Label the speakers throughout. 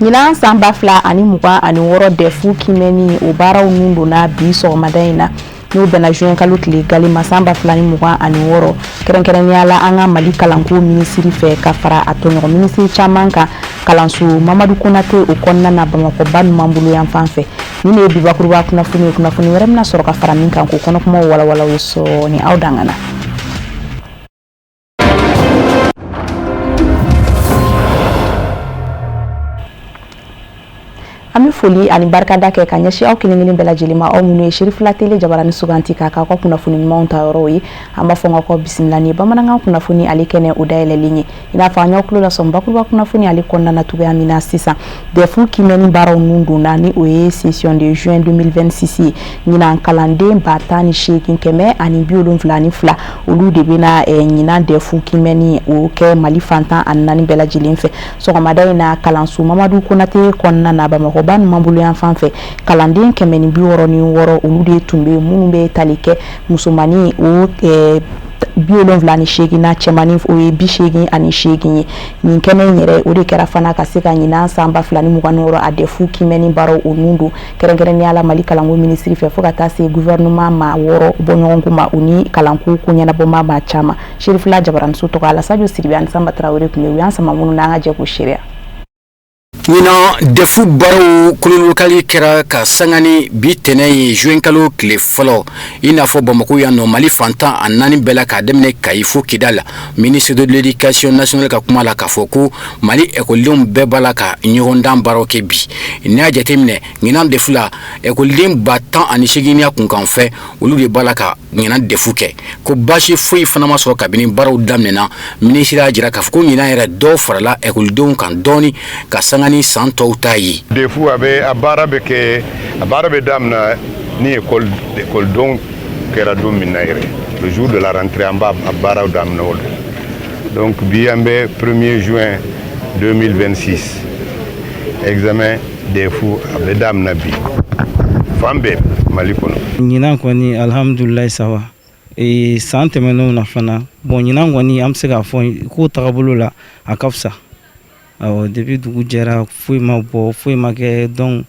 Speaker 1: ɲinan san 2026 defu kimɛni o baaraw nun donna bi sɔgɔmada in na n'o bɛnna juin kalo tile galima san 2026 kɛrɛnkɛrɛnnenya la an ka Mali kalanko minisiri fɛ ka fara a tɔɲɔgɔn minisiri caman kan kalanso Mamadu Konate o kɔnɔna na Bamakɔ ba ɲuman bolo yan fan fɛ ni ne ye bibakuruba kunnafoni wɛrɛ bɛna sɔrɔ ka fara min kan ko kɔnɔkumaw walawala ye sɔɔni aw dangana. Ami foli ani barkada kɛ ka ɲɛsin aw kelen bɛɛ lajɛlen ma aw minnu ye Sherifula tele jabarani suganti k'a ka kunnafoni ɲumanw ta yɔrɔ ye an b'a fɔ n ka bisimila ni bamanankan kunnafoni ale kɛnɛ o dayɛlɛlen ye i n'a fɔ an y'aw tulo lasɔn bakuruba kunnafoni ale kɔnɔna na cogoya min na sisan DEF kimɛni baaraw nun donna ni o ye session de juin 2026 ye ɲinan kalanden 108,172 olu de bɛna ɲinan DEF kimɛni o kɛ Mali fantan ani 4 bɛɛ lajɛlen fɛ sɔgɔmada in na kalanso Mamadu Konate kɔnɔna na Bamakɔ ba ɲuman bolo yan fan fɛ kalanden 166 olu de tun bɛ minnu bɛ tali kɛ musomani o 78 na cɛmani o ye 88 ye nin kɛnɛ in yɛrɛ o de kɛra fana ka se ka ɲinan san 2026 a DEF kimɛni baaraw o nun don kɛrɛnkɛrɛnnenya la Mali kalanko minisiri fɛ fo ka taa se gouvernement ma 6 bɔɲɔgɔnko ma u ni kalanko ko ɲɛnabɔma ma caman Sherifula jabaranso tɔgɔ Alasajo Sidibe ani Samba Traoré tun bɛ u y'an sama minnu n'an ka jɛ ko seereya.
Speaker 2: Nina DEF baro kololokali kɛra ka sangani bi tɛnɛ ye juin kalo tile fɔlɔ i n'a fɔ Bamako yan nɔ Mali fantan a 4 bɛɛ la k'a daminɛ Kayi fo Kidal ministre de l'éducation nationale ka kuma la k'a fɔ ko Mali écoledenw bɛɛ b'a la ka ɲɔgɔndan baaraw kɛ bi n'i y'a jateminɛ ɲinan DEF la écoleden 10,800 kunkan fɛ olu de b'a la ka ɲinan DEF kɛ ko basi foyi fana ma sɔrɔ kabini baaraw daminɛna ministre y'a jira k'a fɔ ko ɲinan yɛrɛ dɔw farala écoledenw kan dɔɔni ka sangani san tɔw ta ye
Speaker 3: DEF a baara bɛ kɛ a baara bɛ daminɛ ni écoledenw kɛra don min na yɛrɛ le jour de la rentrée an b'a baaraw daminɛ o la donc bi an bɛ 1er juin 2026 examen DEF a bɛ daminɛ bi fan bɛɛ Mali kɔnɔ.
Speaker 4: ɲinan kɔni alhamdulilayi sawa san tɛmɛnenw na fana bon ɲinan kɔni an bɛ se k'a fɔ ko tagabolo la a ka fisa depuis dugu jɛra foyi ma bɔ foyi ma kɛ donc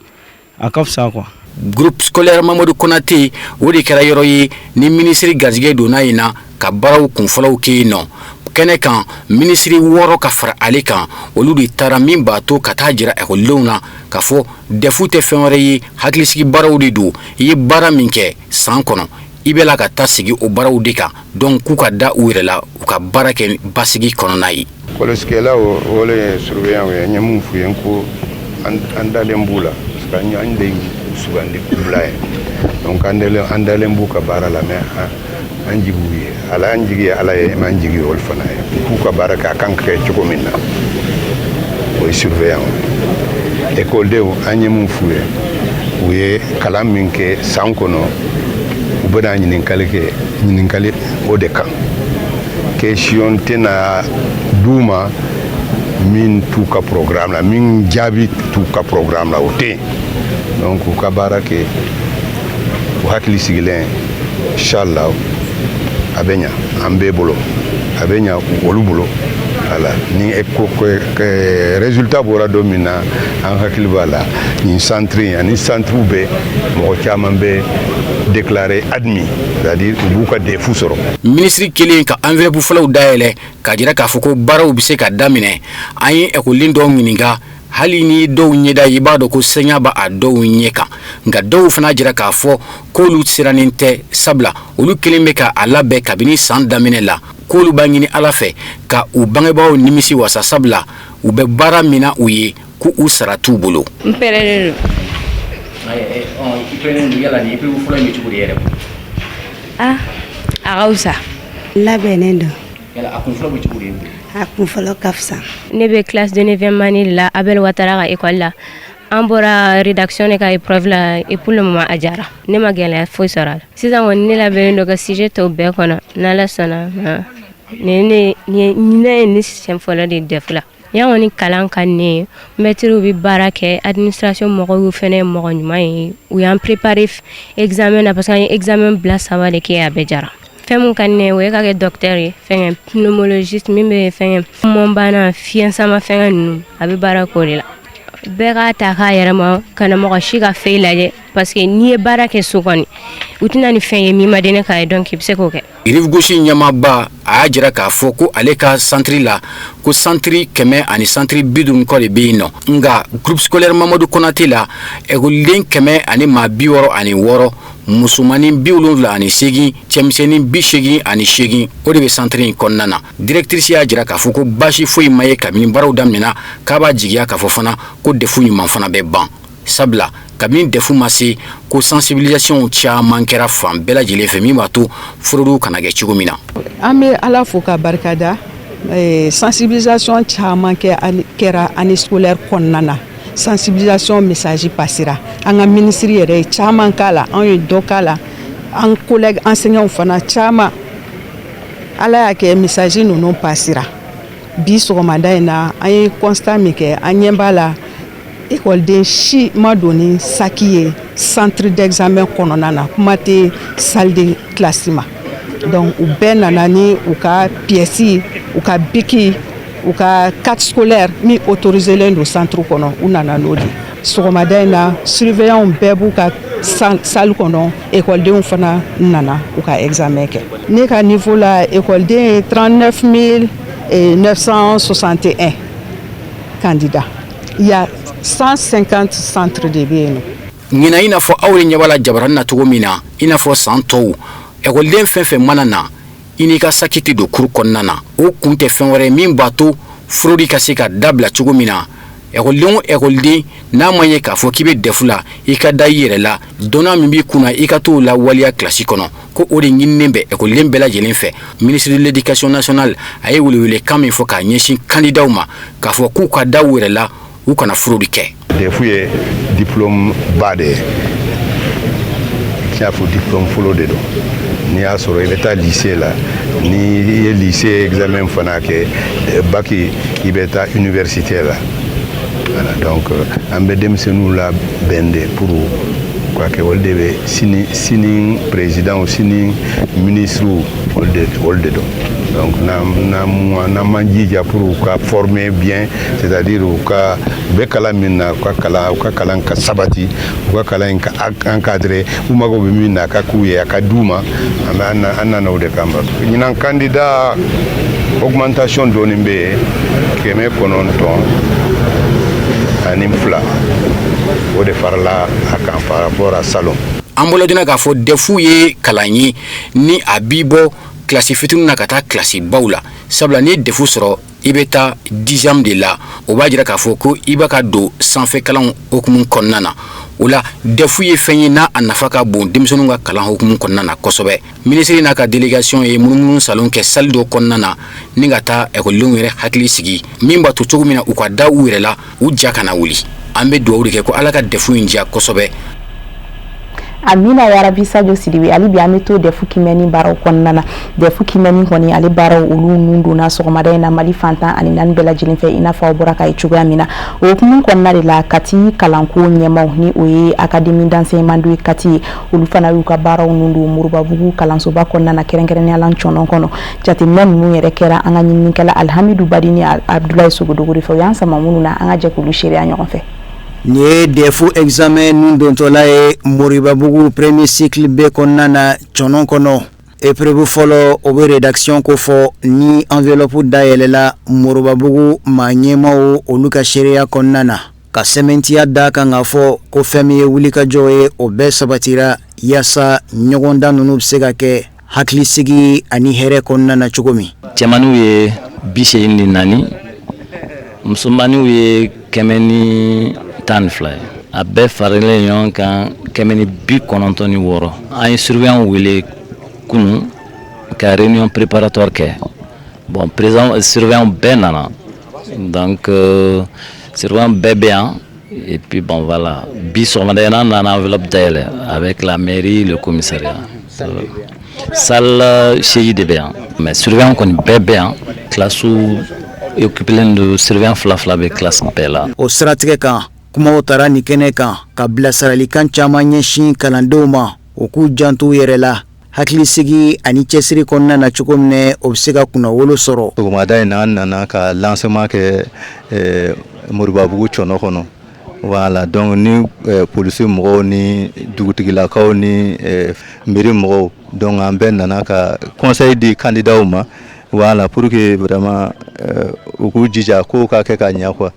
Speaker 4: a ka fisa quoi.
Speaker 2: Groupe scolaire Mamadou Konate o de kɛra yɔrɔ ye ni ministre garisɛgɛ donna in na ka baaraw kunfɔlɔw kɛ yen nɔ kɛnɛ kan ministre 6 ka fara ale kan olu de taara min b'a to ka taa jira écoledenw na k'a fɔ DEF tɛ fɛn wɛrɛ ye hakilisigi baaraw de don i ye baara min kɛ san kɔnɔ i bɛ la ka taa sigi o baaraw de kan donc k'u ka da u yɛrɛ la u ka baara kɛ basigi kɔnɔna ye.
Speaker 3: Kɔlɔsikɛlaw o le surveillant ye n ye mun f'u ye ko an dalen b'u la parce que an de sugandi bila ye donc an dalen b'u ka baara la mais an jigi u ye ala an jigi ye ala ye an jigi olu fana ye k'u ka baara kɛ a kan ka kɛ cogo min na o ye surveillant ye écoledenw an ye mun f'u ye u ye kalan min kɛ san kɔnɔ u bɛna ɲininkali o de kan question tɛna d'u ma min t'u ka programme la min jaabi t'u ka programme la o tɛ yen donc u ka baara kɛ u hakili sigilen inchallah a bɛ ɲa an bɛɛ bolo a bɛ ɲa olu bolo voilà ni résultat bɔra don min na an hakili b'a la nin centre ani centre bɛ mɔgɔ caman bɛ déclaré admis c'est-à-dire u b'u ka DEF sɔrɔ.
Speaker 2: Ministre kelen ka enveloppe fɔlɔw dayɛlɛ k'a jira k'a fɔ ko baaraw bɛ se ka daminɛ an ye écoleden dɔw ɲininka hali ni dɔw ɲɛda i b'a dɔn ko sɛŋɛ b'a a dɔw ɲɛ kan nka dɔw fana jira k'a fɔ k'olu sirannen tɛ sabula olu kelen bɛ ka a labɛn kabini san daminɛ la k'olu b'a ɲini ala fɛ ka u bangebaaw nimisi wasa sabula u bɛ baara min na u ye k'u sara t'u bolo.
Speaker 5: N pɛrɛnnen don.
Speaker 2: I pɛrɛnnen don yala nin épreuve fɔlɔ in bɛ cogo di yɛrɛ?
Speaker 5: A ka fisa.
Speaker 6: Labɛnnen don.
Speaker 2: Yala a kun fɔlɔ bɛ cogo di?
Speaker 6: A kun fɔlɔ ka fisa.
Speaker 5: Ne bɛ classe de 9e année la Abel Ouattara ka école la. An bɔra rédaction de ka épreuve la et pour le moment a diyara. Ne ma gɛlɛya foyi sɔrɔ a la. Sisan kɔni ne labɛnnen don ka sujet tɔw bɛɛ kɔnɔ n'Ala sɔnna ma. Ne ye ne siɲɛ fɔlɔ de DEF la. Yan kɔni kalan ka ne ye maîtres bɛ baara kɛ administration mɔgɔw fana ye mɔgɔ ɲuman ye u y'an préparé examen na parce que an ye examen bila 3 de kɛ a bɛɛ jara. Fɛn mun ka ne o ye ka kɛ docteur ye fɛngɛ pneumologiste min bɛ fɛngɛ mɔnbana fiɲɛ sama fɛngɛ ninnu a bɛ baara k'o de la bɛɛ k'a ta k'a yɛrɛ ma kana mɔgɔ si ka fɛ lajɛ parce que n'i ye baara kɛ so kɔni u tɛna ni fɛn ye min ma di ne k'a ye donc i bɛ se k'o kɛ.
Speaker 2: Rive Gauche ɲɛmaaba a y'a jira k'a fɔ ko ale ka centre la ko centre 100 ani centre 50 kɔ de bɛ yen nɔ nka groupe scolaire Mamadou Konate la écoliden 100 ani maa 66 musomanin 78 cɛmisɛnnin 88 o de bɛ centre in kɔnɔna na. Directrice y'a jira k'a fɔ ko baasi foyi ma ye kabini baaraw daminɛna k'a b'a jigiya k'a fɔ fana ko defu ɲuman fana bɛ ban sabula kabini defu ma se ko sensibilisation caman kɛra fan bɛɛ lajɛlen fɛ min b'a to foroduw kana kɛ cogo min na.
Speaker 7: An bɛ Ala fo ka barikada sensibilisation caman kɛra année scolaire kɔnɔna na. Sensibilisation message passera an ka ministre yɛrɛ ye caman k'a la an ye dɔ k'a la an collègue enseignants fana caman Ala y'a kɛ message ninnu passera bi sɔgɔmada in na an ye constat min kɛ an ɲɛ b'a la écoleden si ma don ni saki ye centre d'examen kɔnɔna na kuma tɛ salle de classe ma donc u bɛɛ nana ni u ka pièces u ka biki u ka carte scolaire min autorisé len don centre kɔnɔ u nana n'o de sɔgɔmada in na surveillant bɛɛ b'u ka salle kɔnɔ écoledenw fana nana u ka examen kɛ ne ka niveau la écoleden ye 39 961 candidats il y a 150 centres de bɛ yen nɔ.
Speaker 2: Ɲina i n'a fɔ aw de ɲɛ b'a la jabarani na cogo min na i n'a fɔ san tɔw écoleden fɛn fɛn mana na i n'i ka saki tɛ don cours kɔnɔna na o kun tɛ fɛn wɛrɛ min b'a to fraude ka se ka dabila cogo min na écoleden o écoleden n'a ma ɲɛ k'a fɔ k'i bɛ defu la i ka da i yɛrɛ la dɔnna min b'i kunna i ka t'o la waliya kilasi kɔnɔ ko o de ɲininen bɛ écoleden bɛɛ lajɛlen fɛ. Ministre de l'éducation nationale a ye welewelekan min fɔ k'a ɲɛsin candidaw ma k'a fɔ k'u ka da u yɛrɛ la u kana fraude kɛ.
Speaker 3: Defu ye diplôme ba de ye tiɲɛ fɔ diplôme fɔlɔ de don n'i y'a sɔrɔ i bɛ taa lycée la ni i ye lycée examen fana kɛ bac i bɛ taa université la voilà donc an bɛ denmisɛnninw la bɛn de pour ka kɛ olu de bɛ sini président sini ministre olu de don donc n'an man jija pour ka former bien c'est-à-dire u bɛ kalan min na u ka kalan ka sabati u ka kalan ka encadrer u mago bɛ min na a ka k'u ye a ka d'u ma an nana o de kama ɲinan candidat augmentation dɔɔnin bɛ yen 900 ani 2 o de farala a kan par rapport à salon.
Speaker 2: An bolo dina k'a fɔ defu ye kalan ye ni a b'i bɔ kilasi fitinin na ka taa kilasi baw la sabula ni defu sɔrɔ i bɛ taa 10e de la o b'a jira k'a fɔ ko i b'a ka don sanfɛ kalan hukumu kɔnɔna na o la defu ye fɛn ye n'a nafa ka bon denmisɛnninw ka kalan hukumu kɔnɔna na kosɛbɛ. Ministre n'a ka délégation ye munumunu salon kɛ salle dɔ kɔnɔna na ni ka taa écoledenw yɛrɛ hakili sigi min b'a to cogo min na u ka da u yɛrɛ la u ja kana wuli. An bɛ dugawu de kɛ ko Ala ka defu in diya kosɛbɛ.
Speaker 1: Amina yarabi Sadio Sidibe ali bi an bɛ to defu kimɛni baaraw kɔnɔna na defu kimɛni kɔni ale baaraw olu nun donna sɔgɔmada in na Mali fantan ani naani bɛɛ lajɛlen fɛ i n'a fɔ aw bɔra k'a ye cogoya min na o hukumu kɔnɔna de la Kati kalanko ɲɛmaw ni o ye académie d'enseignement de Kati ye olu fana y'u ka baaraw nun don Moribabugu kalansoba kɔnɔna na kɛrɛnkɛrɛnnenya la Cɔnɔ kɔnɔ jateminɛ ninnu yɛrɛ kɛra an ka ɲininikɛla Alhamidou Badi ni Abdoulaye Sogodogo de fɛ o y'an sama minnu na an ka jɛ k'olu seereya ɲɔgɔn fɛ.
Speaker 8: Ni ye defu examen nun dontɔla ye Moribabugu premier cycle B kɔnɔna na Cɔnɔ kɔnɔ épreuve fɔlɔ o bɛ rédaction ko fɔ ni enveloppe dayɛlɛla Moribabugu maa ɲɛmaaw olu ka seereya kɔnɔna na ka sɛmɛntiya da kan k'a fɔ ko fɛn min ye wulikajɔ ye o bɛɛ sabatira yaasa ɲɔgɔndan ninnu bɛ se ka kɛ hakilisigi ani hɛrɛ kɔnɔna na cogo min.
Speaker 9: Cɛmanninw ye 84 musomanninw ye 112 a bɛɛ faralen ɲɔgɔn kan 196 an ye surveillant wele kunu ka réunion préparatoire kɛ bon président surveillant bɛɛ nana donc surveillant bɛɛ bɛ yan et puis bon voilà bi sɔgɔmada in an nana enveloppe dayɛlɛ avec la mairie le commissariat salle chérie de bɛ yan mais surveillant kɔni bɛɛ bɛ yan classe occupé de surveillant fila bɛ classe bɛɛ la.
Speaker 8: O siratigɛ kan kumaw taara ni kɛnɛ kan ka bilasiralikan caman ɲɛsin kalandenw ma o k'u janto yɛrɛ la hakilisigi ani cɛsiri kɔnɔna na cogo min o bɛ se ka kunnawolo sɔrɔ.
Speaker 10: Sɔgɔmada in na an nana ka lancement kɛ Moribabugu Cɔnɔ kɔnɔ voilà donc ni policier mɔgɔw ni dugutigilakaw ni mairie mɔgɔw donc an bɛɛ nana ka conseil di candidat ma voilà pour que vraiment u k'u jija ko ka kɛ ka ɲɛ quoi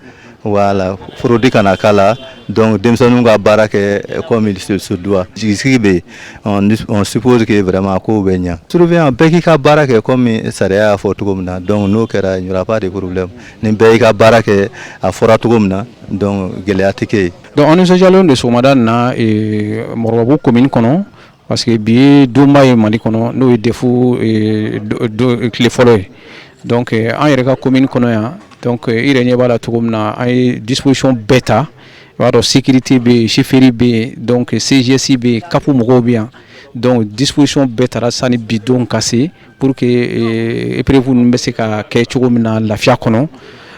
Speaker 10: voilà fraude kana kala donc denmisɛnninw ka baara kɛ comme il se doit jigisigi bɛ on suppose que vraiment ko bɛ ɲɛ surveillant bɛɛ k'i ka baara kɛ comme sariya y'a fɔ cogo min na donc n'o kɛra il n'y aura pas de problème ni bɛɛ y'i ka baara kɛ a fɔra cogo min na donc gɛlɛya tɛ kɛ yen.
Speaker 11: donc on est jaloux de Sɔgɔmada na Moribabugu commune kɔnɔ parce que bi donba ye Mali kɔnɔ n'o ye DEFU tile fɔlɔ ye donc an yɛrɛ ka commune kɔnɔ yan donc i yɛrɛ ɲɛ b'a la cogo min na an ye disposition bɛɛ ta i b'a dɔn sécurité bɛ yen chefferie bɛ yen donc CGS bɛ yen CAP mɔgɔw bɛ yan donc disposition bɛɛ tara sani bi don ka se pour que épreuve ninnu bɛ se ka kɛ cogo min na lafiya kɔnɔ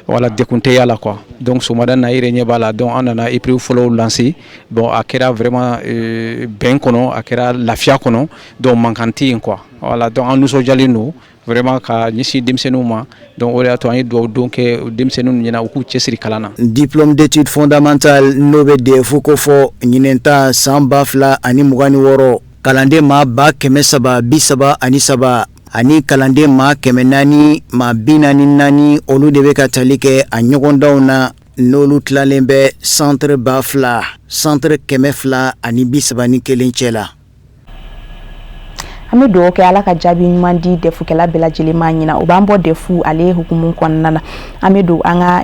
Speaker 11: wala dekun tɛ y'a la quoi donc Sɔgɔmada na i yɛrɛ ɲɛ b'a la donc an nana épreuve fɔlɔw lancer bon a kɛra vraiment bɛn kɔnɔ a kɛra lafiya kɔnɔ donc mankan tɛ yen quoi voilà donc an nisɔndiyalen don vraiment ka ɲɛsin denmisɛnninw ma donc o de y'a to an ye dugawu don kɛ denmisɛnninw ɲɛna u k'u cɛsiri kalan na.
Speaker 8: diplôme d'études fondamentales n'o bɛ DEFU ko fɔ ɲinɛn ta san 2026 kalanden maa 333 ani kalanden maa 400 maa 44 olu de bɛ ka tali kɛ a ɲɔgɔndanw na n'olu tilalen bɛ centre 2,000 centre 231 cɛ la.
Speaker 1: An bɛ dugawu kɛ Ala ka jaabi ɲuman di DEFUkɛla bɛɛ lajɛlen ma ɲina o b'an bɔ DEFU ale hukumu kɔnɔna na an bɛ don an ka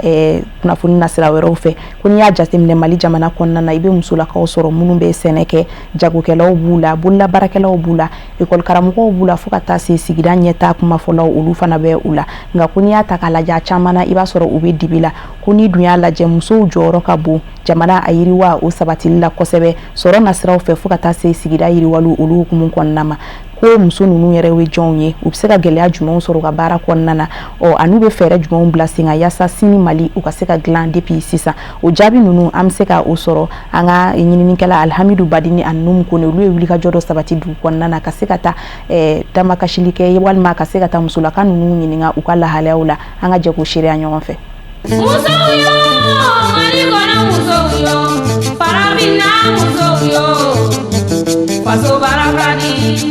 Speaker 1: kunnafoni nasira wɛrɛw fɛ ko n'i y'a jateminɛ Mali jamana kɔnɔna na i bɛ musolakaw sɔrɔ minnu bɛ sɛnɛ kɛ jagokɛlaw b'u la bololabaarakɛlaw b'u la école karamɔgɔw b'u la fo ka taa se sigida ɲɛtaa kumafɔlaw olu fana bɛ u la nka ko n'i y'a ta k'a lajɛ a caman na i b'a sɔrɔ u bɛ dibi la ko n'i dun y'a lajɛ musow jɔyɔrɔ ka bon jamana a yiriwa o sabatili la kosɛbɛ sɔrɔ nasiraw fɛ fo ka taa se sigida yiriwali olu hukumu kɔnɔna ma ko muso ninnu yɛrɛ ye jɔnw ye u bɛ se ka gɛlɛya jumɛnw sɔrɔ u ka baara kɔnɔna na ani bɛ fɛɛrɛ jumɛnw bila sen kan yaasa sini Mali u ka se ka dilan depuis sisan o jaabi ninnu an bɛ se ka o sɔrɔ an ka ɲininikɛla Alhamidu Badini ani Numu Kone olu ye wulikajɔ dɔ sabati dugu kɔnɔna na ka se ka taa damakasili kɛ walima ka se ka taa musolaka ninnu ɲininka u ka lahalayaw la an ka jɛ k'o seereya ɲɔgɔn fɛ.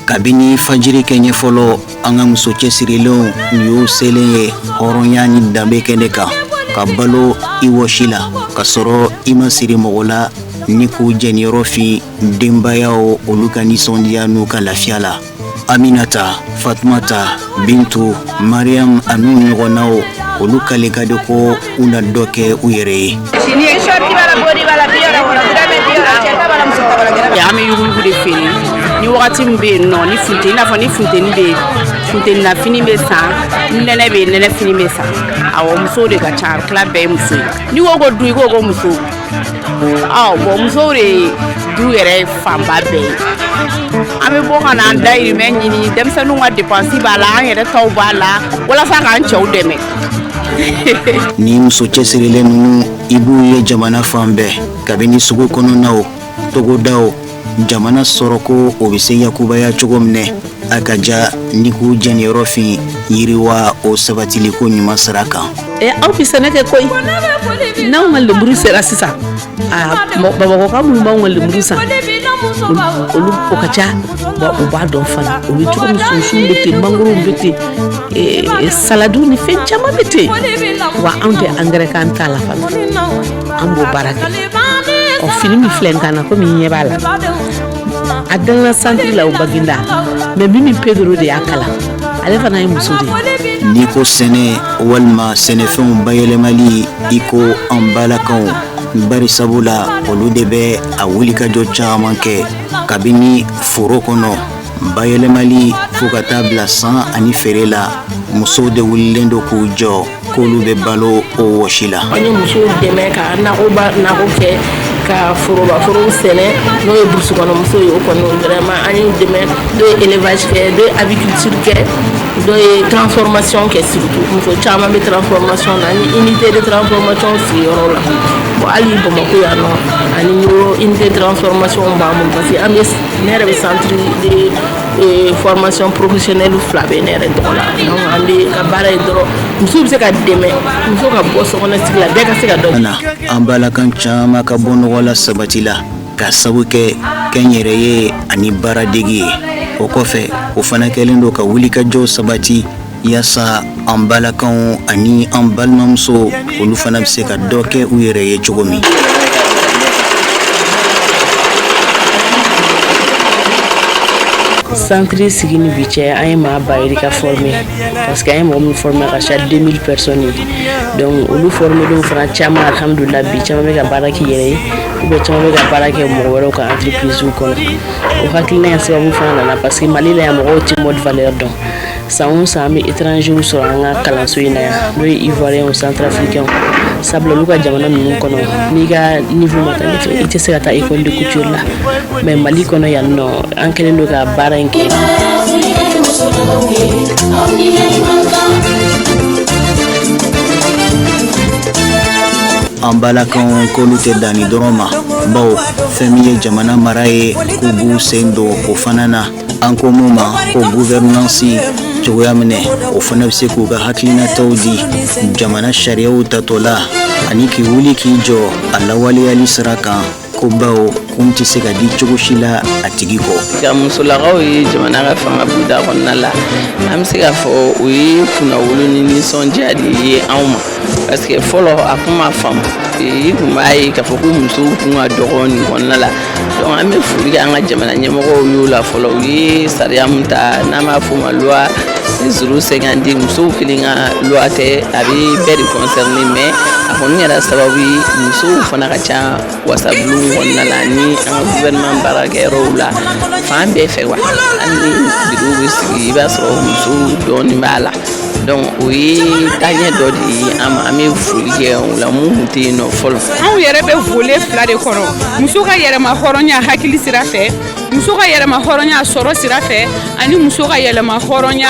Speaker 8: kabini fajiri kɛɲɛ fɔlɔ an ka muso cɛsirilenw y'u selen ye hɔrɔnya ni danbe kɛnɛ kan ka balo i wɔsi la ka sɔrɔ i ma siri mɔgɔ la ni k'u jɛniyɔrɔ fin denbayaw olu ka nisɔndiya n'u ka lafiya la. Aminata, Fatmata, Bintu, Mariam anu ɲɔgɔnnaw olu kale ka di ko u na dɔ kɛ u yɛrɛ ye.
Speaker 12: An bɛ yuguyugu de feere ni wagati min bɛ yen nɔ ni funteni i n'a fɔ ni funteni bɛ yen funtenina fini bɛ san ni nɛnɛ bɛ yen nɛnɛ fini bɛ san awɔ musow de ka ca a tila bɛɛ ye muso ye n'i ko ko du i ko ko muso bon musow de ye du yɛrɛ fanba bɛɛ ye an bɛ bɔ ka na an dayirimɛ ɲini denmisɛnninw ka dépense b'a la an yɛrɛ taw b'a la walasa k'an cɛw dɛmɛ.
Speaker 8: ni muso cɛsirilen ninnu i b'u ye jamana fan bɛɛ kabini sugu kɔnɔnaw togodaw jamana sɔrɔ ko o bɛ se yakubaya cogo minɛ a ka ja ni k'u jɛniyɔrɔ fin yiriwa o sabatiliko ɲuman sira kan.
Speaker 13: aw bɛ sɛnɛ kɛ koyi n'anw ka lemuru sera sisan bamakɔka minnu b'anw ka lemuru san olu o ka ca u b'a dɔn fana o bɛ cogo min sunsun bɛ ten mangorow bɛ ten saladiw ni fɛn caman bɛ ten wa anw tɛ angɛrɛ k'an t'a la fana an b'o baara kɛ fini min filɛ n kan na komi n ɲɛ b'a la a dangana santiri la o Baginda mais min Pedro de y'a kalan ale fana ye muso de ye.
Speaker 8: n'i ko sɛnɛ walima sɛnɛfɛnw bayɛlɛmali i ko an balakaw bari sabula olu de bɛ a wulikajɔ caman kɛ kabini foro kɔnɔ bayɛlɛmali fo ka taa bila san ani feere la musow de wulilen do k'u jɔ k'olu bɛ balo o wɔsi la.
Speaker 13: an ye musow dɛmɛ ka nakɔ kɛ ka forow sɛnɛ n'o ye burusi kɔnɔ musow ye o kɔni vraiment an y'u dɛmɛ dɔ ye élevage kɛ dɔ ye aviculture kɛ dɔ ye transformation kɛ surtout muso caman bɛ transformation na ni unité de transformation sigiyɔrɔ la bon hali Bamakɔ yan nɔ ani unité de transformation b'an bolo parce que ne yɛrɛ bɛ centre de formation professionnelle fila bɛ ne yɛrɛ tɔgɔ la donc an bɛ ka baara ye dɔrɔn muso bɛ se ka dɛmɛ muso ka bɔ sokɔnɔ sigi la bɛɛ ka se ka dɔ.
Speaker 8: An balakaw caman ka bɔ nɔgɔ la sabati la ka sabu kɛ kɛnyɛrɛye ani baaradegi ye. O kɔfɛ o fana kɛlen don ka wulikajɔ sabati yaasa an balakaw ani an balimamuso olu fana bɛ se ka dɔ kɛ u yɛrɛ ye cogo min.
Speaker 13: Centre sigi ni bi cɛ an ye maa bayiri ka former parce que an ye mɔgɔ min former ka ca 2000 personnes donc olu former dɔw fana caman alhamdulillah bi caman bɛ ka baara k'i yɛrɛ ye ou bien caman bɛ ka baara kɛ mɔgɔ wɛrɛw ka entreprise kɔnɔ o hakilina in sababu fana nana parce que Mali la yan mɔgɔw tɛ mode valeur dɔn san o san an bɛ étranger sɔrɔ an ka kalanso in na yan n'o ye ivoirien ou centrafricain sabula olu ka jamana ninnu kɔnɔ n'i ka niveau ma taa ɲɛfɛ i tɛ se ka taa école de couture la mais Mali kɔnɔ yan nɔ an kɛlen don ka baara in kɛ.
Speaker 8: An balakaw k'olu tɛ danni dɔrɔn ma bawo fɛn min ye jamana mara ye k'u b'u sen don o fana na an ko mun ma ko gouvernance cogoya minɛ o fana bɛ se k'u ka hakilinataw di jamana sariyaw tatɔ la ani k'i wuli k'i jɔ a lawaleyali sira kan ko bawo kun tɛ se ka di cogo si la a tigi kɔ.
Speaker 13: Ka musolakaw ye jamana ka fanga buda kɔnɔna la an bɛ se k'a fɔ o ye kunnawolo ni nisɔndiya de ye anw ma parce que fɔlɔ a kun ma faamu i kun b'a ye k'a fɔ ko musow kun ka dɔgɔ nin kɔnɔna la donc an bɛ foli kɛ an ka jamana ɲɛmɔgɔw y'o la fɔlɔ u ye sariya mun ta n'an b'a fɔ o ma loi 050 musow kelen ka loi tɛ a bɛ bɛɛ de concerné mais a kɔni kɛra sababu ye musow fana ka ca wasabulon kɔnɔna la ni an ka gouvernement baarakɛyɔrɔw la fan bɛɛ fɛ wa hali ni bureau bɛ sigi i b'a sɔrɔ musow dɔɔnin b'a la donc o ye taaɲɛ dɔ de ye an ma an bɛ foli kɛ o la mun tun tɛ yen nɔ fɔlɔ.
Speaker 14: Anw yɛrɛ bɛ volet fila de kɔnɔ muso ka yɛlɛma hɔrɔnya hakili sira fɛ muso ka yɛlɛma hɔrɔnya sɔrɔ sira fɛ ani muso ka yɛlɛma hɔrɔnya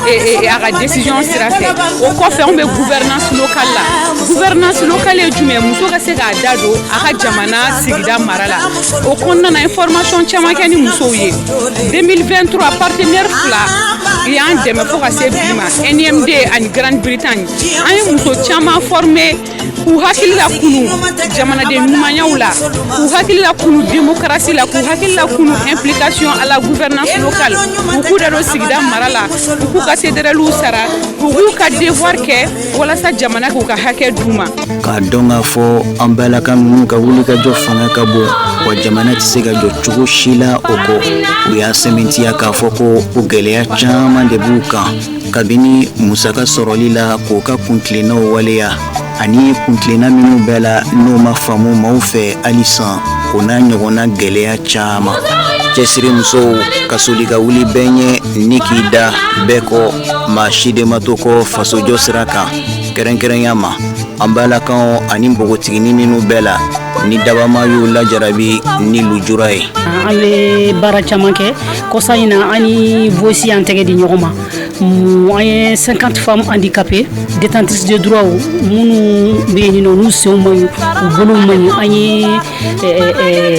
Speaker 14: a ka décision sira fɛ o kɔfɛ anw bɛ gouvernance locale la gouvernance locale ye jumɛn muso ka se k'a da don a ka jamana sigida mara la o kɔnɔna na information caman kɛ ni musow ye 2023 partenaire fila y'an dɛmɛ fo ka se bi ma NMD ani Grande-Bretagne an ye muso caman former k'u hakili la kunu jamanaden ɲumanyaw la k'u hakili la kunu démocratie la k'u hakili la kunu implication à la gouvernance locale u k'u da don sigida mara la u k'u ka CDRL sara u k'u ka devoir kɛ walasa jamana k'u ka hakɛ d'u ma.
Speaker 8: K'a dɔn k'a fɔ an balaka ninnu ka wulikajɔ fanga ka bon wa jamana tɛ se ka jɔ cogo si la o kɔ u y'a sɛmɛntiya k'a fɔ ko o gɛlɛya caman de b'u kan kabini musaka sɔrɔli la k'o ka kuntilennaw waleya ani kuntilenna minnu bɛɛ la n'o ma faamu maaw fɛ halisa o n'a ɲɔgɔnna gɛlɛya caman. Cɛsiri musow ka soli ka wuli bɛɛ ɲɛ ni k'i da bɛɛ kɔ maa si de ma to kɔ fasojɔ sira kan kɛrɛnkɛrɛnya ma an balakaw ani npogotigini minnu bɛɛ la ni dabama y'u lajarabi ni lujura ye.
Speaker 15: An bɛ baara caman kɛ kɔsa in na an ni voici an tɛgɛ di ɲɔgɔn ma an ye 50 femmes handicapées détentrices de droit minnu bɛ yen nɔ n'u senw man ɲi u bolow man ɲi an ye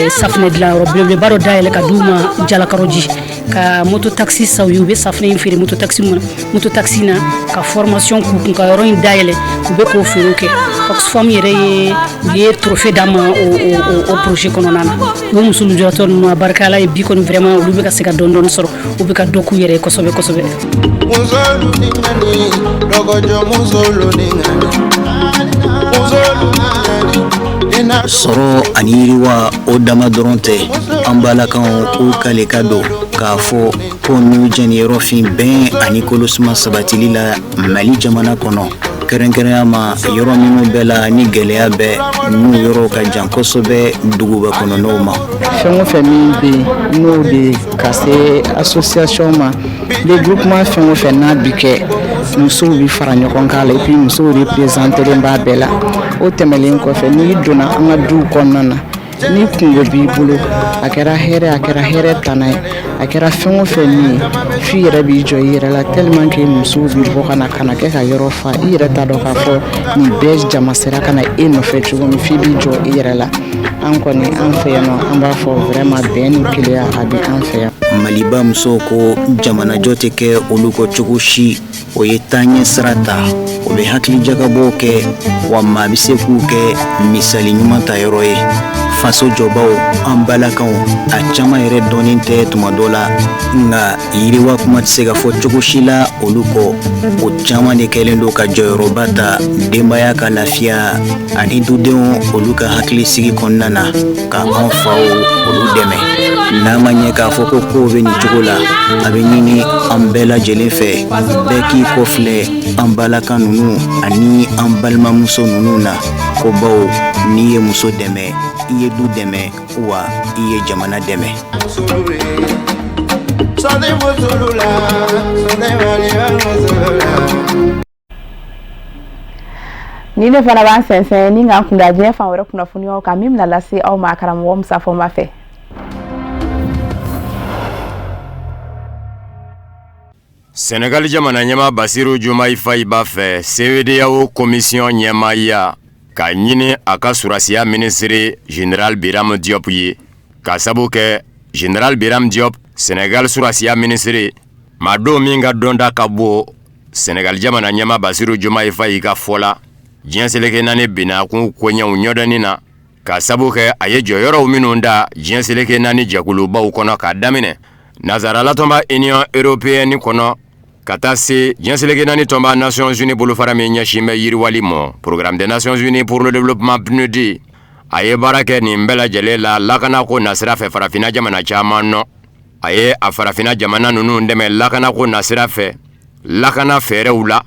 Speaker 15: safinɛ dilanyɔrɔ belebeleba dɔ dayɛlɛ ka d'u ma jalakɔrɔji ka moto taxi sa u ye u bɛ safinɛ in feere moto taxi na ka formation k'u kun ka yɔrɔ in dayɛlɛ u bɛ k'o feerew kɛ Oxfam yɛrɛ ye u ye trophée d'an ma o projet kɔnɔna na o muso lujuratɔ ninnu a barika Ala ye bi kɔni vraiment olu bɛ ka se ka dɔɔni dɔɔni sɔrɔ u bɛ ka dɔ k'u yɛrɛ ye kosɛbɛ kosɛbɛ.
Speaker 8: Sɔrɔ ani yiriwa o dama dɔrɔn tɛ an balakaw k'u kale ka don k'a fɔ ko n'u jɛniyɔrɔ fin bɛn ani kolosuma sabatili la Mali jamana kɔnɔ kɛrɛnkɛrɛnya ma yɔrɔ minnu bɛɛ la ni gɛlɛya bɛ n'u yɔrɔw ka jan kosɛbɛ duguba kɔnɔnaw ma.
Speaker 16: Fɛn o fɛn min bɛ yen n'o de ka se association ma regroupement fɛn o fɛn n'a bi kɛ musow bi fara ɲɔgɔn kan la et puis musow représenteren b'a bɛɛ la o tɛmɛlen kɔfɛ n'i donna an ka duw kɔnɔna na ni kungo b'i bolo a kɛra hɛrɛ tana ye a kɛra fɛn o fɛn min ye f'i yɛrɛ b'i jɔ i yɛrɛ la tellement que musow bi bɔ ka na kɛ ka yɔrɔ fa i yɛrɛ t'a dɔn k'a fɔ nin bɛɛ jama sera ka na e nɔfɛ cogo min f'i b'i jɔ i yɛrɛ la an kɔni an fɛ yan nɔ an b'a fɔ vraiment bɛn ni keleya a bɛ an fɛ yan.
Speaker 8: Maliba musow ko jamanajɔ tɛ kɛ olu kɔ cogo si o ye taaɲɛ sira ta o bɛ hakilijagabɔw kɛ wa maa bɛ se k'u kɛ misali ɲuman ta yɔrɔ ye faso jɔbaw an balakaw a caman yɛrɛ dɔɔnin tɛ tuma dɔ la nka yiriwa kuma tɛ se ka fɔ cogo si la olu kɔ o caman de kɛlen don ka jɔyɔrɔba ta denbaya ka lafiya ani dudenw olu ka hakilisigi kɔnɔna na ka an faw olu dɛmɛ n'a ma ɲɛ k'a fɔ ko kow bɛ nin cogo la a bɛ ɲini an bɛɛ lajɛlen fɛ bɛɛ k'i kɔfilɛ an balaka ninnu ani an balimamuso ninnu na ko baw n'i ye muso dɛmɛ i ye du dɛmɛ wa i ye jamana dɛmɛ.
Speaker 1: Ni ne fana b'an sɛnsɛn ni k'an kunda diɲɛ fan wɛrɛ kunnafoniyaw kan min bɛna lase aw ma karamɔgɔ Musa Fɔnba fɛ.
Speaker 17: Senegal jamana ɲɛma Basiru Jumayi Fayi b'a fɛ CEDEAO commission ɲɛmaaya ka ɲini a ka surasiya ministre Général Biram Diop ye ka sabu kɛ Général Biram Diop Senegal surasiya ministre ma don min ka donda ka bɔ Senegal jamana ɲɛma Basiru Jumayi Fayi ka fɔla diɲɛ seleke naani binakun koɲɛw ɲɔdɔnni na ka sabu kɛ a ye jɔyɔrɔw minnu da diɲɛ seleke naani jɛkulubaw kɔnɔ ka daminɛ Nazarala tɔnba Union Européenne kɔnɔ ka taa se diɲɛ seleke naani tɔnba Nations Unies bolofara min ɲɛsin bɛ yiriwali mɔ Programme des Nations Unies pour le développement PNUD a ye baara kɛ nin bɛɛ lajɛlen la lakanako nasira fɛ farafina jamana caman nɔ a ye a farafina jamana ninnu dɛmɛ lakanako nasira fɛ lakana fɛɛrɛw la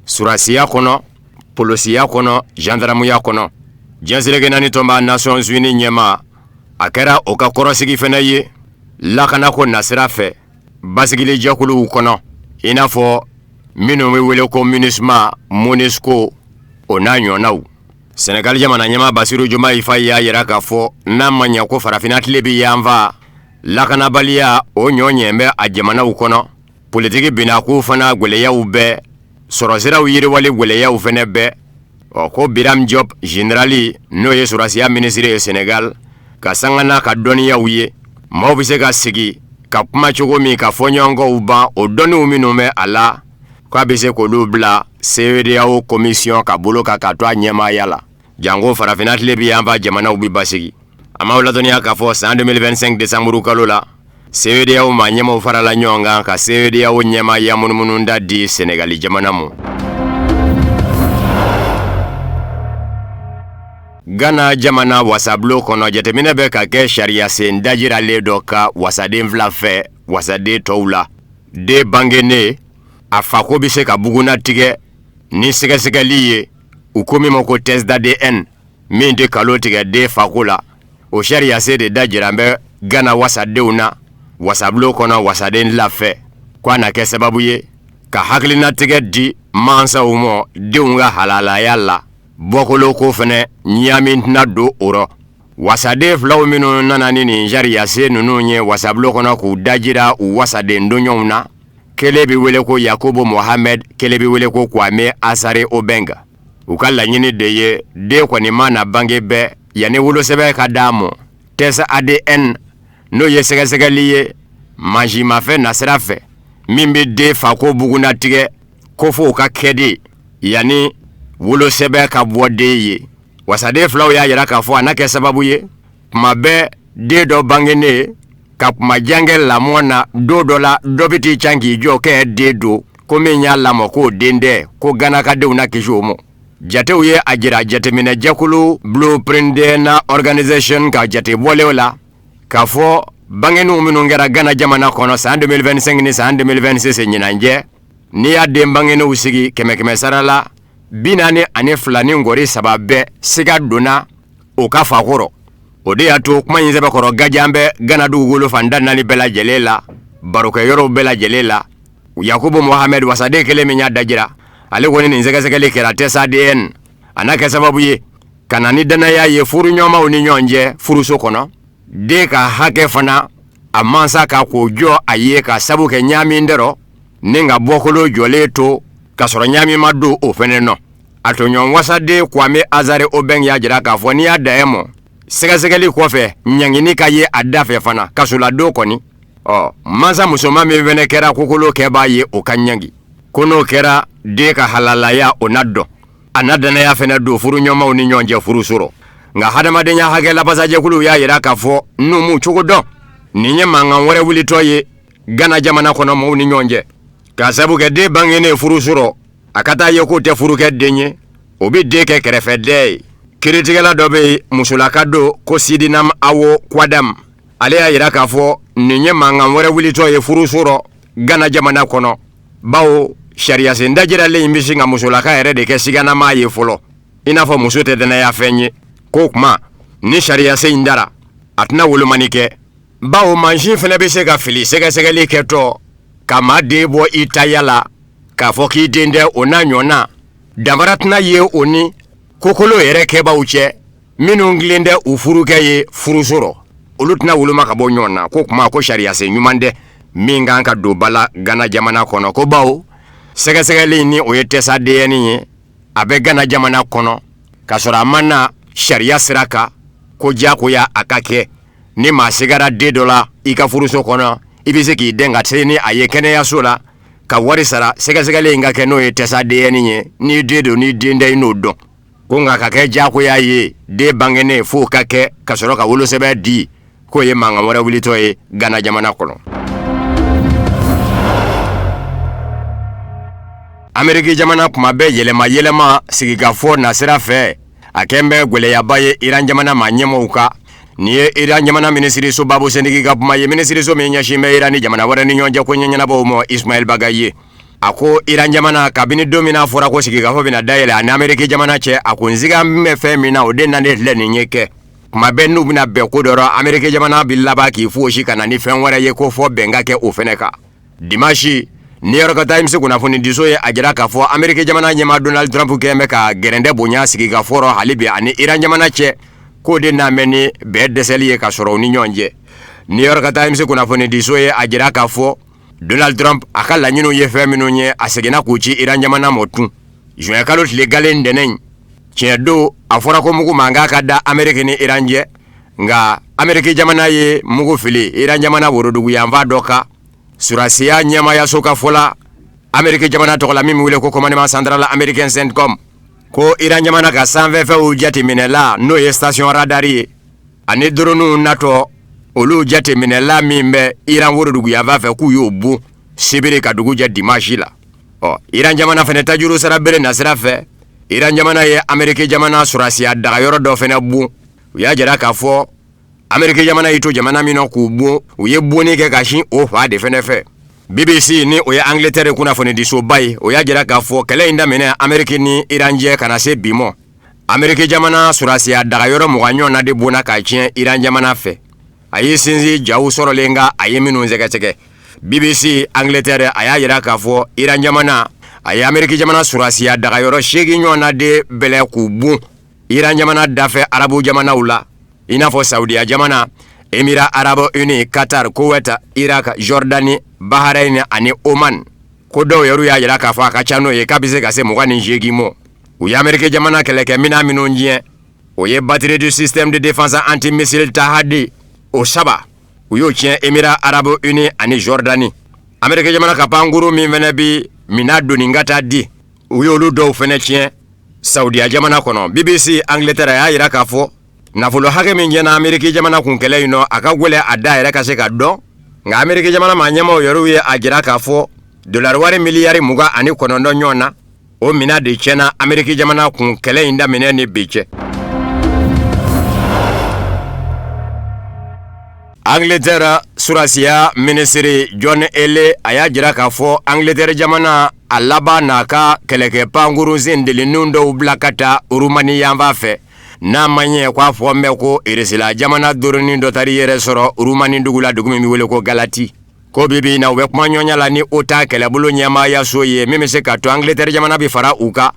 Speaker 17: surasiya kɔnɔ polisiya kɔnɔ gendarmeya kɔnɔ diɲɛ seleke naani tɔnba Nations Unies ɲɛma a kɛra o ka kɔrɔsigi fɛnɛ ye lakanako nasira fɛ basigili jɛkuluw kɔnɔ i n'a fɔ minnu bɛ wele ko MINUSMA MONUSCO o n'a ɲɔgɔnnaw Senegal jamana ɲɛma Basiru Jumayi Fayi y'a yira k'a fɔ n'a ma ɲɛ ko farafina tile bɛ yanfa lakanabaliya o ɲɔɲɛ bɛ a jamanaw kɔnɔ politiki binaku fana gwɛlɛyaw bɛɛ sɔrɔsiraw yiriwali gwɛlɛyaw fana bɛɛ ko Biram Diop générali n'o ye surasiya ministre ye Senegal ka sanga n'a ka dɔnniyaw ye maaw bɛ se ka sigi ka kuma cogo min ka fɔ ɲɔgɔnkɔw ban o dɔnniw minnu bɛ a la k'a bɛ se k'olu bila CEDEAO commission ka bolo kan ka to a ɲɛmaaya la jango farafina tile bɛ yanfa jamanaw bɛ basigi a m'aw ladɔnniya k'a fɔ san 2025 décembre kalo la CEDEAO ma ɲɛmaw farala ɲɔgɔn kan ka CEDEAO ɲɛmaaya munumunu da di Senegali jamana ma. Ghana jamana wasablo kɔnɔ jateminɛ bɛ ka kɛ sariya sen dajiralen dɔ ka wasaden fila fɛ wasaden tɔw la de bangene a fako bɛ se ka buguna tigɛ ni sɛgɛsɛgɛli ye u ko min ma ko test d'ADN min tɛ kalo tigɛ den fako la o sariya sen de dajiran bɛ Ghana wasadenw na wasablo kɔnɔ wasaden fila fɛ ko a na kɛ sababu ye ka hakilinatigɛ di mansaw ma denw ka halalaya la bɔkolo ko fɛnɛ ɲamin tɛna don o rɔ wasaden filaw minnu nana ni nin sariya sen ninnu ye wasablo kɔnɔ k'u dajira u wasaden donɲɔgɔnw na kelen bɛ wele ko Yakubu Mohamed kelen bɛ wele ko Kwame Asare Obenga u ka laɲini de ye den kɔni ma na bange bɛɛ yanni wolosɛbɛn ka d'a ma test ADN n'o ye sɛgɛsɛgɛli ye mansimafɛn nasira fɛ min bɛ den fako buguna tigɛ ko fo o ka kɛ de yanni wolosɛbɛn ka bɔ den ye wasaden filaw y'a yira k'a fɔ a na kɛ sababu ye kuma bɛɛ den dɔ bangene ka kuma jangɛ lamɔ na don dɔ la dɔ bɛ t'i can k'i jɔ kɛ den don ko min y'a lamɔ k'o den dɛ ko Ghana ka denw na kisi o ma jatew ye a jira jateminɛ jɛkulu Blueprint Organisation ka jate bɔlenw la k'a fɔ bangeniw minnu kɛra Ghana jamana kɔnɔ san 2025 ni san 2026 ɲinanjɛ n'i y'a den bangeniw sigi kɛmɛ sara la 42 ni ngɔri 3 bɛɛ siga donna o ka fakɔrɔ o de y'a to kuma in sɛbɛkɔrɔ gajan bɛ Ghana dugukolo fan da 4 bɛɛ lajɛlen la barokɛyɔrɔw bɛɛ lajɛlen la Yakubu Mohamed wasaden kelen min y'a dajira ale kɔni nin sɛgɛsɛgɛli kɛra test ADN a n'a kɛ sababu ye ka na ni danaya ye furu ɲɔgɔnmaw ni ɲɔgɔn cɛ furuso kɔnɔ den ka hakɛ fana a mansa ka k'o jɔ a ye ka sabu kɛ ɲaamin dɔrɔ ni ka bɔkolo jɔlen to ka sɔrɔ ɲaamin ma don o fɛnɛ nɔ a to ɲɔgɔn wasaden Kwame Azare Obeng y'a jira k'a fɔ n'i y'a da ye mɔ sɛgɛsɛgɛli kɔfɛ ɲangini ka ye a da fɛ fana kasoladenw kɔni mansa musoman min fɛnɛ kɛra kokolo kɛbaa ye o ka ɲangi ko n'o kɛra den ka halalaya o na dɔn a na danaya fɛnɛ don furu ɲɔgɔnmaw ni ɲɔgɔn cɛ furusoro nka hadamadenya hakɛ labasajɛkuluw y'a yira k'a fɔ n'u m'u cogo dɔn nin ye mankan wɛrɛ wulitɔ ye Gana jamana kɔnɔ maaw ni ɲɔgɔn cɛ k'a sabu kɛ den bangenen furusoro a ka taa ye k'o tɛ furukɛ den ye o bɛ den kɛ kɛrɛfɛden ye kiiritigɛla dɔ bɛ yen musolaka don ko Sidinam Awo Kwadam ale y'a yira k'a fɔ nin ye mankan wɛrɛ wulitɔ ye furusoro Gana jamana kɔnɔ bawo sariya sen dajiralen in bɛ sin ka musolaka yɛrɛ de kɛ siganama ye fɔlɔ i n'a fɔ muso tɛ danaya fɛn ye ko kuma ni sariya sen in dara a tɛna wolomani kɛ bawo mansin fana bɛ se ka fili sɛgɛsɛgɛli kɛtɔ ka maa den bɔ i taya la k'a fɔ k'i den tɛ o n'a ɲɔgɔnna danfara tɛna ye o ni kokolo yɛrɛ kɛbaaw cɛ minnu tilen tɛ u furukɛ ye furusoro olu tɛna woloma ka bɔ ɲɔgɔn na ko kuma ko sariya sen ɲuman tɛ min kan ka don bala Gana jamana kɔnɔ ko bawo sɛgɛsɛgɛli ni o ye tɛsa denyɛni ye a bɛ Gana jamana kɔnɔ ka sɔrɔ a ma na sariya sira kan ko diyagoya a ka kɛ ni maa sigara den dɔ la i ka furuso kɔnɔ i bɛ se k'i den ka se ni a ye kɛnɛyaso la ka wari sara sɛgɛsɛgɛli in ka kɛ n'o ye tɛsa denyɛni ye ni den don ni den tɛ i n'o dɔn ko nka ka kɛ diyagoya ye den bangenen f'o ka kɛ ka sɔrɔ ka wolosɛbɛn di k'o ye mankan wɛrɛ wulitɔ ye Gana jamana kɔnɔ. Ameriki jamana kuma bɛɛ yɛlɛma sigikafɔ nasira fɛ a kɛn bɛ gwɛlɛyaba ye Iran jamana maa ɲɛmɔgɔw kan nin ye Iran jamana minisiriso Babu Sendiki ka kuma ye minisiriso min ɲɛsin bɛ Iran ni jamana wɛrɛ ni ɲɔgɔn cɛ ko ɲɛɲɛnabɔw ma Ismail Bagayi ye a ko Iran jamana kabini don min n'a fɔra ko sigikafɔ bɛna dayɛlɛ ani Ameriki jamana cɛ a ko n siga bɛ fɛn min na o de nalen filɛ nin ye kɛ kuma bɛɛ n'u bɛna bɛn ko dɔ la Ameriki jamana bɛ laban k'i fosi ka na ni fɛn wɛrɛ ye ko fɔ bɛn ka kɛ o fɛnɛ kan dimanche New York Times kunnafoni diso ye a jira k'a fɔ Ameriki jamana ɲɛmaa Donald Trump kɛn bɛ ka gɛrɛndɛ bonya sigikafɔ hali bi ani Iran jamana cɛ k'o de n'a mɛn ni bɛɛ dɛsɛli ye ka sɔrɔ u ni ɲɔgɔn cɛ New York Times kunnafoni diso ye a jira k'a fɔ Donald Trump a ka laɲiniw ye fɛn minnu ye a seginna k'u ci Iran jamana ma tun juin kalo tile galen ntɛnɛn tiɲɛ don a fɔra ko mugu mankan ka da Ameriki ni Iran cɛ nka Ameriki jamana ye mugu fili Iran jamana worodugu yanfan dɔ kan surasiya ɲɛmayaso ka fɔ la Ameriki jamana tɔgɔ la min bɛ wele ko commandement central américain CENTCOM ko Iran jamana ka sanfɛfɛnw jateminɛla n'o ye station radar ye ani drone natɔ olu jateminɛla min bɛ Iran worodugu yanfan fɛ k'u y'o bon sibiri ka dugu jɛ dimanche la Iran jamana fɛnɛ tajuru sara bere nasira fɛ Iran jamana ye Ameriki jamana surasiya dagayɔrɔ dɔ fɛnɛ bon u y'a jira k'a fɔ Ameriki jamana y'i to jamana min na k'u bon u ye bonni kɛ ka sin o fa de fɛnɛ fɛ BBC ni o ye Angleterre kunnafoni disoba ye o y'a jira k'a fɔ kɛlɛ in daminɛ Ameriki ni Iran cɛ kana se bi mɔ Ameriki jamana surasiya dagayɔrɔ mugan ɲɔgɔnna de bonna ka tiɲɛ Iran jamana fɛ a ye sinsin jaw sɔrɔlen nka a ye minnu sɛgɛsɛgɛ BBC Angleterre a y'a jira k'a fɔ Iran jamana a ye Ameriki jamana surasiya dagayɔrɔ 8 ɲɔgɔnna de bɛlɛ k'u bon Iran jamana dafɛ arabu jamanaw la i n'a fɔ Saudiya jamana Émirats Arabes Unis Qatar Kuwait Irak Jordanie Bahrain ani Oman ko dɔw yɛrɛ y'a jira k'a fɔ a ka ca n'o ye k'a bɛ se ka se 28 mɔ u ye Ameriki jamana kɛlɛkɛminɛn minnu tiɲɛ o ye batterie du système de défense antimissile Tahadi o 3 u y'o tiɲɛ Émirats Arabes Unis ani Jordanie Ameriki jamana ka pankuru min fɛnɛ bi mina doni ka taa di u y'olu dɔw fɛnɛ tiɲɛ Saudiya jamana kɔnɔ BBC Angleterre y'a jira k'a fɔ nafolo hakɛ min jɛna Ameriki jamana kun kɛlɛ in nɔ a ka gwɛlɛ a da yɛrɛ ka se ka dɔn nka Ameriki jamana maa ɲɛmaaw yɛrɛw ye a jira k'a fɔ dolari wari miliyari 29 ɲɔgɔn na o mina de tiɲɛna Ameriki jamana kun kɛlɛ in daminɛ ni bi cɛ Angleterre surasiya minisiri John Ele a y'a jira k'a fɔ Angleterre jamana a laban n'a ka kɛlɛkɛ pankuru sendelenninw dɔw bila ka taa Rumani yanfan fɛ n'a ma ɲɛ k'a fɔ n bɛ ko Irisila jamana doronin dɔ tari yɛrɛ sɔrɔ Rumani dugu la dugu min bɛ wele ko Galati ko bibi na u bɛ kuma ɲɔgɔnya la ni o ta kɛlɛbolo ɲɛmaayaso ye min bɛ se ka to Angleterre jamana bi fara u kan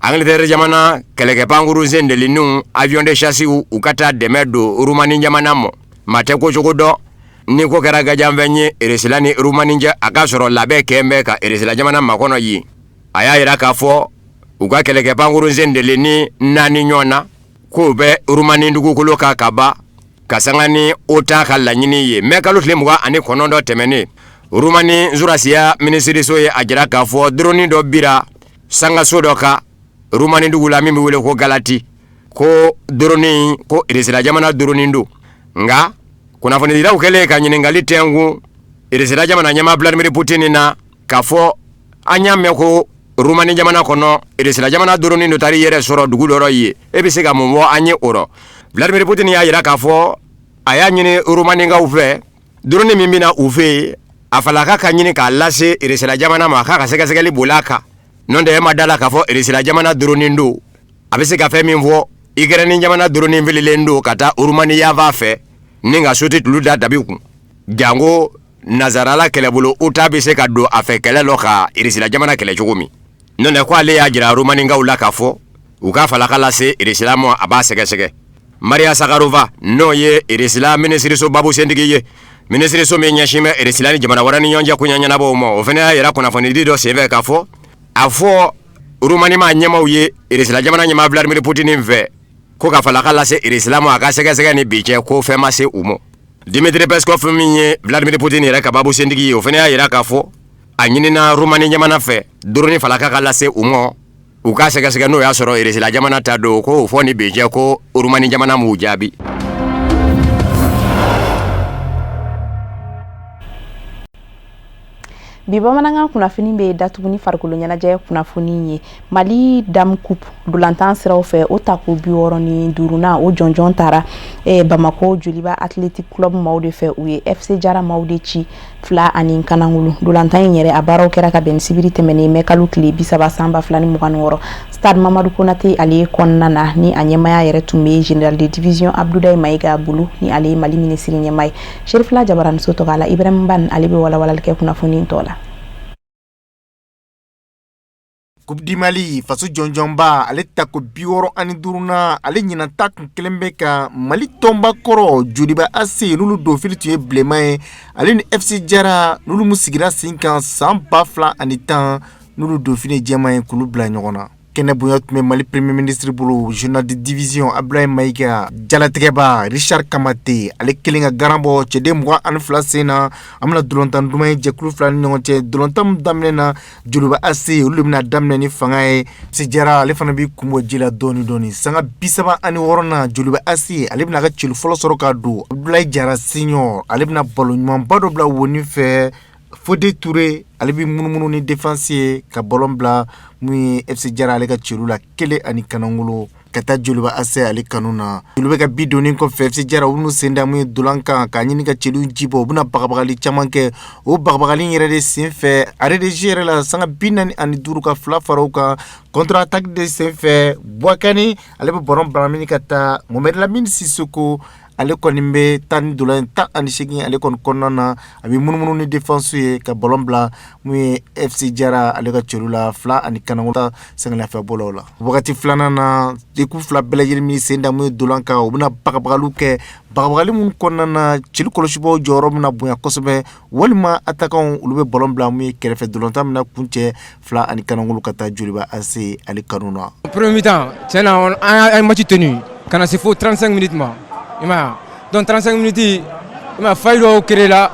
Speaker 17: Angleterre jamana keleke panguru zendeli nu avion de chasse u kata demedo Rumani jamana mo mate ko jogodo ni ko kera gajam venye eresilani Rumani ja akasoro labe kembe ka eresila jamana makono yi aya ira ka fo uga keleke panguru zendeli ni nani nyona ko be Rumani ndugu koloka kaba kasangani ota kala nyini ye mekalu tlemuga ani konondo temeni Rumani zurasia ministri soye ajira ka fo droni do bira sanga sodoka Rumani ndugu la mimi wile ko galati ko droni ko irisila jamana droni ndu nga kuna foni dira ukele ka nyini ngali tengu irisila jamana nyama Vladimir Putin na kafo anyame ko Rumani jamana kono irisila jamana droni ndu tari yere soro dugu doro yi ebisega mumwo anye oro Vladimir Putin ya yira kafo aya nyini Rumani nga ufe droni mimi na ufe afalaka ka nyini ka lase irisila jamana ma ka sega bulaka nonde madala kafo irisila jamana droni ndu abise ka femi mvo igerani jamana droni mvile ndu kata Rumani ya vafe ninga suti tuluda dabiku jango nazarala kelebulu utabise ka do afekele loka irisila jamana kele chukumi nonde kwa le ya jira Rumani nga ula kafo ukafala kala se irisila mo abase sege Maria Sakharova no ye irisila ministri so babu sendigiye ministri so menyashime irisila ni jamana warani nyonja kunyanya nabo mo ofena yera kuna foni dido seve kafo afo Rumani ma nyama uye irisila jamana nyama Vladimir Putin mve ko ka fala kala se irisila mo akasega ni biche ko fema se umo Dmitry Peskov minye Vladimir Putin yera ka babu sendigi ofena yera kafo anyini na Rumani nyama na fe droni fala kala se umo ukasega no ya soro irisila jamana tado ko foni biche ko Rumani jamana mujabi
Speaker 1: Bibamananga kunafini be datuguni farikolo ɲɛnajɛ kunnafoni ye Mali Dame Coupe dolantan siraw fɛ o tako 65 o jɔnjɔn tara Bamako Joliba Athletic Club maaw de fɛ u ye FC Jara maaw de ci 2-0 Kanangulu dolantan in yɛrɛ a baaraw kɛra ka bɛn sibiri tɛmɛnen mɛ kalo tile 30 sanba 2026 Stade Mamadou Konate ale kɔnɔna na ni a ɲɛmaya yɛrɛ tun bɛ Général de Division Abdoulaye Maïga bolo ni ale Mali ministre ɲɛma ye Sherifla Jabarani so tɔgɔ la Ibrahim Ban ale bɛ walawalali kɛ kunnafoni tɔ la
Speaker 18: Coupe du Mali faso jonjonba ale tako 65 ale ɲina ta kun kelen bɛ ka Mali tɔnba kɔrɔ Joliba AC n'olu dofili tun ye bilenman ye ale ni FC Jara n'olu mu sigira sen kan san 2010 n'olu dofili jɛman ye k'olu bila ɲɔgɔn na kɛnɛ bonya tun bɛ Mali premier ministre bolo Général de Division Abdoulaye Maïga jalatigɛba Richard Kamate ale kelen ka garan bɔ cɛden 22 sen na an bɛna dolantan duman ye jɛkulu fila ni ɲɔgɔn cɛ dolantan daminɛ na Joliba AC olu de bɛna daminɛ ni fanga ye FC Jara ale fana bɛ kun bɔ ji la dɔɔni sanga 36 na Joliba AC ale bɛna ka celu fɔlɔ sɔrɔ ka don Abdoulaye Jara Senior ale bɛna balo ɲumanba dɔ bila woni fɛ Fode Touré ale bi munumunu ni défensier ka ballon bla muy FC Jara ale ka celu la kele ani Kanangulu kata Joliba AC ale kanuna Joliba ka bidoni ko FC Jara unu senda muy dolanka ka nyini ka celu jibo buna bagabagali caman kɛ o bagabagali yɛrɛ de senfɛ RDG yɛrɛ la sanga binani ani duru ka fila faraw ka contre attaque de senfɛ Boakani ale bɛ ballon bla mini ka taa Mohamed Lamine Sissoko ale kɔni bɛ tan dolan 18 ale kɔni kɔnɔna na a bɛ munumunu ni défense ye ka ballon bila mun ye FC Jara ale ka celu la 2 ani Kanangulu ta sɛngɛlafiya bɔlaw la wagati filanan na équipe fila bɛɛ lajɛlen min sen da mun ye dolan kan u bɛna bagabagaliw kɛ bagabagali mun kɔnɔna na celu kɔlɔsibaw jɔyɔrɔ bɛna bonya kosɛbɛ walima attaquant olu bɛ ballon bila mun ye kɛrɛfɛ dolantan bɛna kuncɛ 2 ani Kanangulu ka taa Joliba AC ale kanu na
Speaker 19: premier mi-temps tiɲɛna an ye match tenu kana se fo 35 minutes ma donc 35 minutes faille dɔw créer la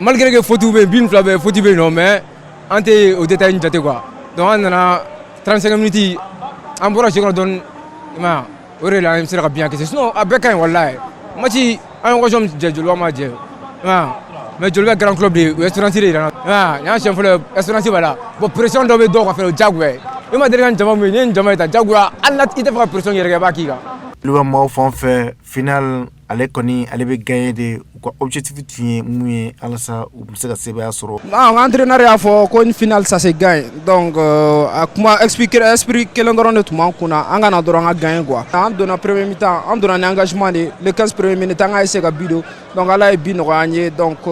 Speaker 19: malgré que faute bɛ bin fila bɛ faute bɛ yen nɔ mais an tɛ o détail jate quoi donc an nana 35 minutes an bɔra jeu kɔnɔ dɔɔni o de la an sera ka bien kɛ sinon a bɛɛ ka ɲi walayi match an ye occasion jɛ Joliba ma jɛ mais Joliba grand club de o Espérance de yira n na n y'a siɲɛ fɔlɔ Espérance b'a la bon pression dɔ bɛ dɔw ka fɛ o diyagoya i ma deli ka jama min ye ni jama ye ta diyagoya hali na i tɛ fɛ ka pression yɛrɛ kɛ i b'a k'i kan.
Speaker 18: Luba maaw fan fɛ final ale kɔni ale bɛ gagner de u ka objectif tun ye mun ye alasa u bɛ se ka sebaya sɔrɔ.
Speaker 20: Entraîneur y'a fɔ ko ni final ça se gagne donc a kuma esprit kelen dɔrɔn de tun b'an kunna an kana dɔrɔn an ka gagner quoi. An donna premier mi-temps an donna ni engagement de les 15 premières minutes an ka essayer ka bi don donc ala ye bi nɔgɔya an ye donc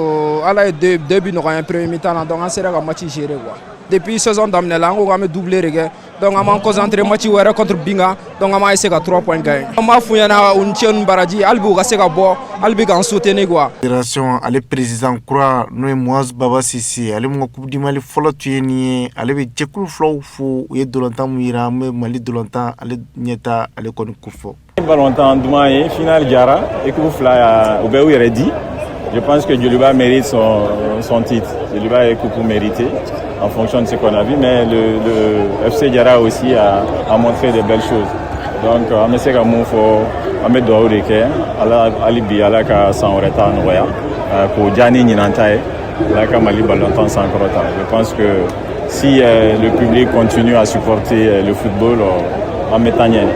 Speaker 20: ala ye deux bi nɔgɔya an ye premier mi-temps na donc an sera ka match gérer quoi. depuis saison daminɛ la an ko k'an bɛ doublé de kɛ donc an b'an concentré match wɛrɛ contre Binga donc an b'a essayer ka 3 points gagner an b'a f'u ɲɛna u ni cɛ ni baraji hali bi u ka se ka bɔ hali bi k'an soutenir quoi.
Speaker 18: Fédération ale président kura n'o ye Muaz Baba Sisi ale mun ka coupe du Mali fɔlɔ tun ye nin ye ale bɛ jɛkulu filaw fo u ye dolantan mun yira an bɛ Mali dolantan ale ɲɛta ale kɔni ko fɔ.
Speaker 21: Dolantan duman ye final jara équipe fila u bɛ u yɛrɛ di. Je pense que Djoliba mérite son titre. Djoliba est coupe mérité en fonction de ce qu'on a vu, mais le FC Diarra aussi a montré de belles choses. Donc, on essaie de mettre dehors de cœur, alibi, ala ka sans retard noya, pour Gianni Ninantae, ala ka Mali Balantan sans retard. Je pense que si le public continue à supporter le football, en métanier,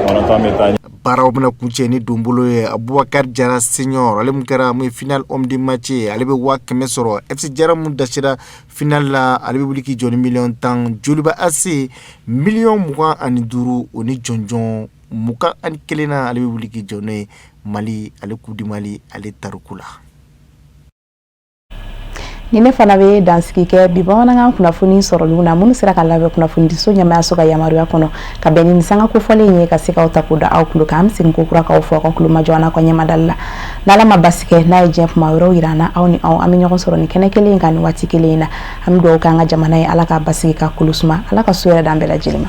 Speaker 21: on entend métanier.
Speaker 18: Baaraw bena kuncɛ ni donbolo ye Abubakar Jara senior ale mun kɛra mun final homme du match ale bɛ 100,000 sɔrɔ FC Diarra mun dasira final la ale bɛ wuli k'i jɔ ni 10,000,000 Joliba AC 25,000 o ni jɔnjɔn 21 na ale bɛ wuli k'i jɔ ne Mali ale Coupe du Mali ale tariku la.
Speaker 1: Ni ne fana bɛ dansigi kɛ bi bamanankan kunnafoni sɔrɔliw na minnu sera ka labɛn kunnafoni di so ɲɛmaaya so ka yamaruya kɔnɔ ka bɛn ni sanga kofɔlen ye ka se k'aw ta k'o da aw tulo kan an bɛ segin ko kura k'aw fɔ aw ka tulo ma jɔ an n'a ka ɲɛmadali la n'ala ma basi kɛ n'a ye diɲɛ kuma wɛrɛw yira an na aw ni aw an bɛ ɲɔgɔn sɔrɔ ni kɛnɛ kelen kan ni waati kelen in na an bɛ dugawu kɛ an ka jamana ye ala k'a basigi ka kolo suma ala ka so yɛrɛ d'an bɛɛ lajɛlen ma.